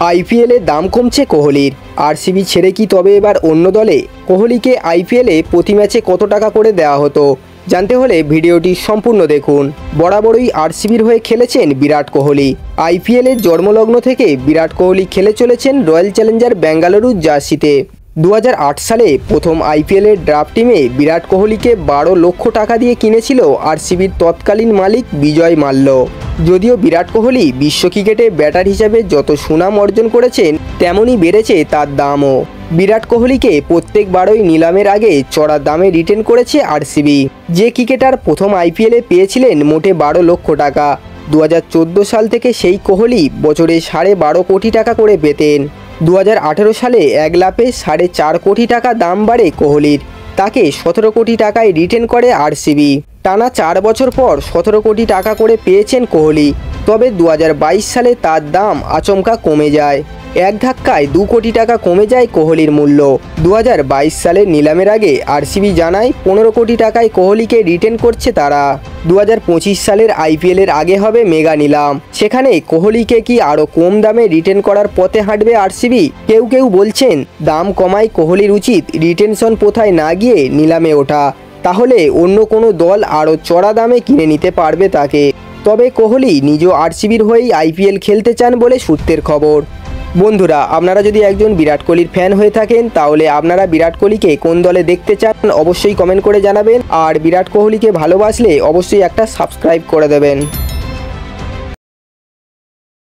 আইপিএলে দাম কমছে কোহলির। আরসিবি ছেড়ে কি তবে এবার অন্য দলে? কোহলিকে আইপিএলে প্রতি ম্যাচে কত টাকা করে দেওয়া হতো? জানতে হলে ভিডিওটি সম্পূর্ণ দেখুন। বরাবরই আরসিবির হয়ে খেলেছেন বিরাট কোহলি। আইপিএলের জন্মলগ্ন থেকে বিরাট কোহলি খেলে চলেছেন রয়্যাল চ্যালেঞ্জার বেঙ্গালুরু জার্সিতে। 2008 সালে প্রথম আইপিএলের ড্রাফট টিমে বিরাট কোহলিকে 12 লক্ষ টাকা দিয়ে কিনেছিল আরসিবির তৎকালীন মালিক বিজয় মাল্য। যদিও বিরাট কোহলি বিশ্ব ক্রিকেটে ব্যাটার হিসেবে যত সুনাম অর্জন করেছেন তেমনই বেড়েছে তার দামও। বিরাট কোহলিকে প্রত্যেকবারই নিলামের আগে চড়া দামে রিটেন করেছে আরসিবি। যে ক্রিকেটার প্রথম আইপিএলে পেয়েছিলেন মোটে 12 লক্ষ টাকা, 2014 সাল থেকে সেই কোহলি বছরে 12.5 কোটি টাকা করে পেতেন। 2018 সালে এক লাফে 4.5 কোটি টাকা দাম বাড়ে কোহলির। তাকে 17 কোটি টাকায় রিটেন করে আরসিবি। টানা 4 বছর পর 17 কোটি টাকা করে পেয়েছেন কোহলি। তবে 2022 সালে তার দাম আচমকা কমে যায়। এক ধাক্কায় 2 কোটি টাকা কমে যায় কোহলির মূল্য। 2022 সালের নিলামের আগে আরসিবি জানায় 15 কোটি টাকায় কোহলিকে রিটেন করছে তারা। 2025 সালের আইপিএলের আগে হবে মেগা নিলাম। সেখানে কোহলিকে কি আরও কম দামে রিটেন করার পথে হাঁটবে আরসিবি? কেউ কেউ বলছেন দাম কমায় কোহলির উচিত রিটেনশন প্রথায় না গিয়ে নিলামে ওঠা। তাহলে অন্য কোনো দল আরও চড়া দামে কিনে নিতে পারবে তাকে। তবে কোহলি নিজেও আরসিবির হয়েই আইপিএল খেলতে চান বলে সূত্রের খবর। বন্ধুরা, আপনারা যদি একজন বিরাট কোহলির ফ্যান হয়ে থাকেন তাহলে আপনারা বিরাট কোহলিকে কোন দলে দেখতে চান অবশ্যই কমেন্ট করে জানাবেন। আর বিরাট কোহলিকে ভালোবাসলে অবশ্যই একটা সাবস্ক্রাইব করে দেবেন।